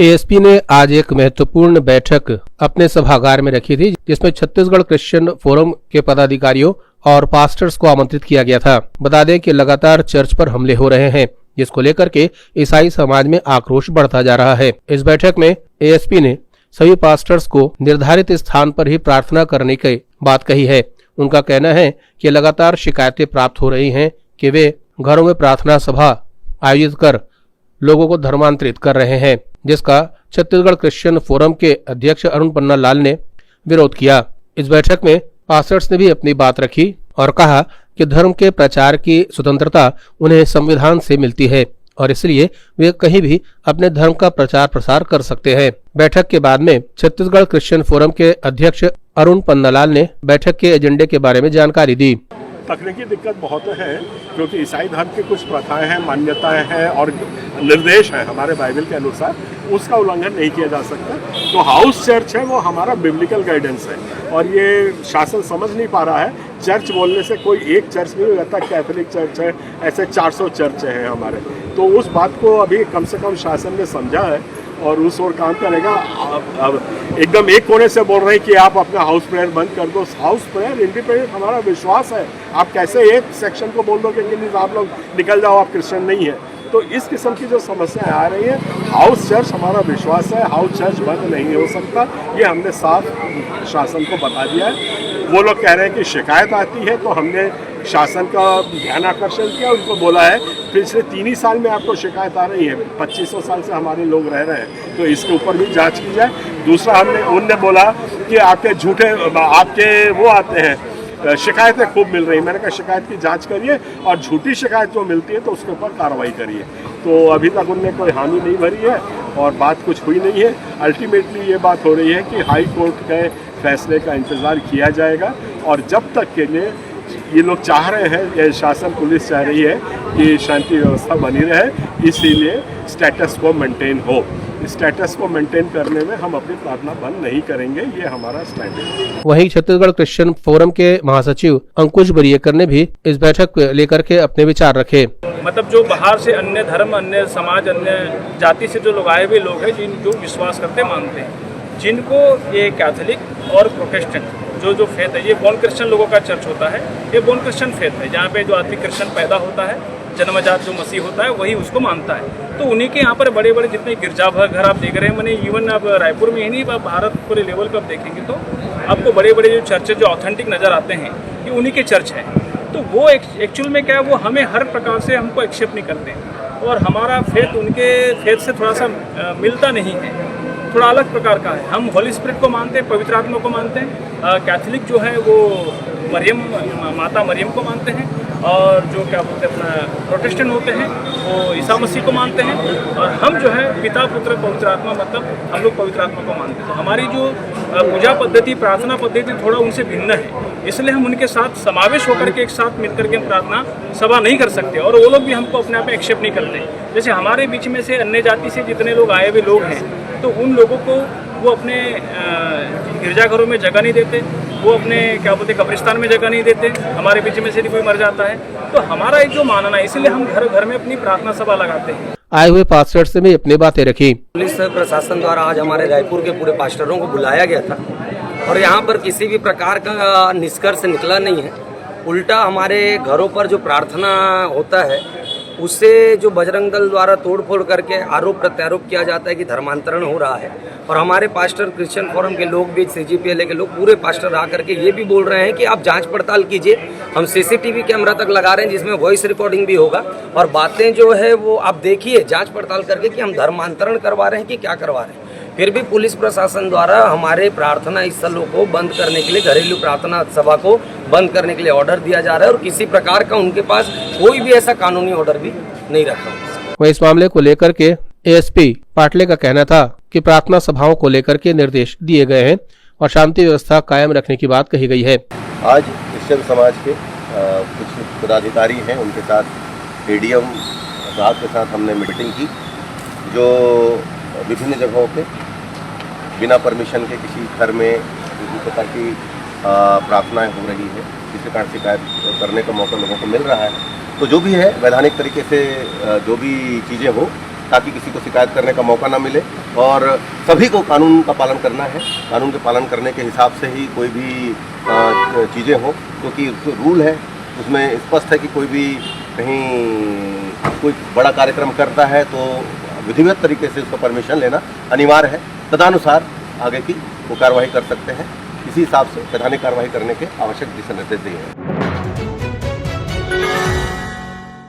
ASP ने आज एक महत्वपूर्ण बैठक अपने सभागार में रखी थी, जिसमें छत्तीसगढ़ क्रिश्चियन फोरम के पदाधिकारियों और पास्टर्स को आमंत्रित किया गया था। बता दें कि लगातार चर्च पर हमले हो रहे हैं, जिसको लेकर के ईसाई समाज में आक्रोश बढ़ता जा रहा है। इस बैठक में एएसपी ने सभी पास्टर्स को निर्धारित स्थान पर ही प्रार्थना करने की बात कही है। उनका कहना है कि लगातार शिकायतें प्राप्त हो रही हैं कि वे घरों में प्रार्थना सभा आयोजित कर लोगों को धर्मांतरित कर रहे हैं, जिसका छत्तीसगढ़ क्रिश्चियन फोरम के अध्यक्ष अरुण पन्नालाल ने विरोध किया। इस बैठक में पास्टर्स ने भी अपनी बात रखी और कहा कि धर्म के प्रचार की स्वतंत्रता उन्हें संविधान से मिलती है और इसलिए वे कहीं भी अपने धर्म का प्रचार प्रसार कर सकते हैं। बैठक के बाद में छत्तीसगढ़ क्रिश्चियन फोरम के अध्यक्ष अरुण पन्नालाल ने बैठक के एजेंडे के बारे में जानकारी दी। तकनीकी दिक्कत बहुत है, क्योंकि ईसाई धर्म की कुछ प्रथाएं हैं, मान्यताएं हैं और निर्देश हैं हमारे बाइबल के अनुसार, उसका उल्लंघन नहीं किया जा सकता। तो हाउस चर्च है वो हमारा बिब्लिकल गाइडेंस है और ये शासन समझ नहीं पा रहा है। चर्च बोलने से कोई एक चर्च नहीं हो जाता, कैथोलिक चर्च है, ऐसे 400 चर्च हैं हमारे। तो उस बात को अभी कम से कम शासन ने समझा है और उस ओर काम करेगा। अब एकदम एक कोने से बोल रहे हैं कि आप अपना हाउस प्रेयर बंद कर दो। हाउस प्रेयर इंडिपेंडेंट हमारा विश्वास है। आप कैसे एक सेक्शन को बोल दो कि आप लोग निकल जाओ, आप क्रिश्चियन नहीं है। तो इस किस्म की जो समस्याएं आ रही हैं, हाउस चर्च हमारा विश्वास है, हाउस चर्च बंद नहीं हो सकता। ये हमने साफ शासन को बता दिया है। वो लोग कह रहे हैं कि शिकायत आती है, तो हमने शासन का ध्यान आकर्षण किया, उनको बोला है पिछले 3 ही साल में आपको शिकायत आ रही है, 2500 साल से हमारे लोग रह रहे हैं, तो इसके ऊपर भी जांच की जाए। दूसरा उनने बोला कि आपके झूठे आपके वो आते हैं, शिकायतें खूब मिल रही। मैंने कहा शिकायत की जांच करिए और झूठी शिकायत जो मिलती है तो उसके ऊपर कार्रवाई करिए। तो अभी तक उनने कोई हामी नहीं भरी है और बात कुछ हुई नहीं है। अल्टीमेटली ये बात हो रही है कि हाई कोर्ट के फैसले का इंतज़ार किया जाएगा और जब तक के लिए ये लोग चाह रहे हैं, ये शासन पुलिस चाह रही है कि शांति व्यवस्था बनी रहे, इसीलिए स्टेटस को मेंटेन हो। स्टेटस को मेंटेन करने में हम अपनी प्रार्थना बंद नहीं करेंगे, ये हमारा स्टैंड है। वहीं छत्तीसगढ़ क्रिश्चियन फोरम के महासचिव अंकुश बरियेकर ने भी इस बैठक लेकर के अपने विचार रखे। मतलब जो बाहर से अन्य धर्म, अन्य समाज, अन्य जाति से जो लोग आए हुए लोग हैं, जो विश्वास करते मानते हैं, जिनको ये कैथोलिक और प्रोटेस्टेंट जो फेथ है, ये बोर्न क्रिश्चियन लोगों का चर्च होता है, ये बोर्न क्रिश्चियन फेथ है, जहाँ पे जो आदमी क्रिश्चियन पैदा होता है, जन्मजात जो मसीह होता है वही उसको मानता है। तो उन्हीं के यहाँ पर बड़े बड़े जितने गिरजाघर आप देख रहे हैं, मैंने इवन अब रायपुर में ही नहीं, भारत पूरे लेवल पर आप देखेंगे तो आपको बड़े बड़े जो चर्चेज जो ऑथेंटिक नज़र आते हैं, ये उन्हीं के चर्च हैं। तो वो एक्चुअल में क्या है, वो हमें हर प्रकार से हमको एक्सेप्ट नहीं करते और हमारा फेथ उनके फेथ से थोड़ा सा मिलता नहीं है, थोड़ा अलग प्रकार का है। हम होली स्पिरिट को मानते हैं, पवित्र आत्मा को मानते हैं। कैथोलिक जो है वो माता मरियम को मानते हैं और जो क्या बोलते हैं अपना प्रोटेस्टेंट होते हैं वो ईसा मसीह को मानते हैं और हम जो है पिता पुत्र पवित्र आत्मा, मतलब हम लोग पवित्र आत्मा को मानते हैं। तो हमारी जो पूजा पद्धति, प्रार्थना पद्धति थोड़ा उनसे भिन्न है, इसलिए हम उनके साथ समावेश होकर के एक साथ मिलकर के हम प्रार्थना सभा नहीं कर सकते और वो लोग भी हमको अपने आप में एक्सेप्ट नहीं करते। जैसे हमारे बीच में से अन्य जाति से जितने लोग आए हुए लोग हैं, तो उन लोगों को वो अपने गिरजाघरों में जगह नहीं देते, वो अपने क्या बोलते कब्रिस्तान में जगह नहीं देते। हमारे बीच में से कोई मर जाता है तो हमारा एक जो मानना है, इसलिए हम घर घर में अपनी प्रार्थना सभा लगाते हैं। आए हुए पास्टर्स ने भी अपनी बातें रखी। पुलिस प्रशासन द्वारा आज हमारे रायपुर के पूरे पास्टरों को बुलाया गया था और यहाँ पर किसी भी प्रकार का निष्कर्ष निकला नहीं है। उल्टा हमारे घरों पर जो प्रार्थना होता है उससे जो बजरंग दल द्वारा तोड़फोड़ करके आरोप प्रत्यारोप किया जाता है कि धर्मांतरण हो रहा है और हमारे पास्टर क्रिश्चियन फोरम के लोग भी, CGPLA के लोग, पूरे पास्टर आकर के ये भी बोल रहे हैं कि आप जांच पड़ताल कीजिए। हम CCTV कैमरा तक लगा रहे हैं जिसमें वॉइस रिकॉर्डिंग भी होगा और बातें जो है वो आप देखिए जांच पड़ताल करके कि हम धर्मांतरण करवा रहे हैं कि क्या करवा रहे हैं। फिर भी पुलिस प्रशासन द्वारा हमारे प्रार्थना स्थलों को बंद करने के लिए, घरेलू प्रार्थना सभा को बंद करने के लिए ऑर्डर दिया जा रहा है और किसी प्रकार का उनके पास कोई भी ऐसा कानूनी ऑर्डर भी नहीं रखा। वहीं इस मामले को लेकर के एएसपी पाटले का कहना था कि प्रार्थना सभाओं को लेकर के निर्देश दिए गए हैं और शांति व्यवस्था कायम रखने की बात कही गई है। आज क्रिश्चियन समाज के कुछ पदाधिकारी हैं, उनके साथ एडीएम साहब के साथ हमने मीटिंग की, जो विभिन्न जगहों पे बिना परमिशन के किसी घर में किसी प्रकार की प्रार्थनाएं हो रही है, किसी प्रकार शिकायत करने का मौका लोगों को मिल रहा है। तो जो भी है वैधानिक तरीके से जो भी चीज़ें हो, ताकि किसी को शिकायत करने का मौका ना मिले, और सभी को कानून का पालन करना है। कानून के पालन करने के हिसाब से ही कोई भी चीज़ें हो, क्योंकि रूल है उसमें स्पष्ट है कि कोई भी कहीं कोई बड़ा कार्यक्रम करता है तो विधिवत तरीके से उसका परमिशन लेना अनिवार्य है। तदनुसार आगे की वो कार्रवाई कर सकते हैं। इसी हिसाब से वैधानिक कार्रवाई करने के आवश्यक दिशा निर्देश दिए हैं।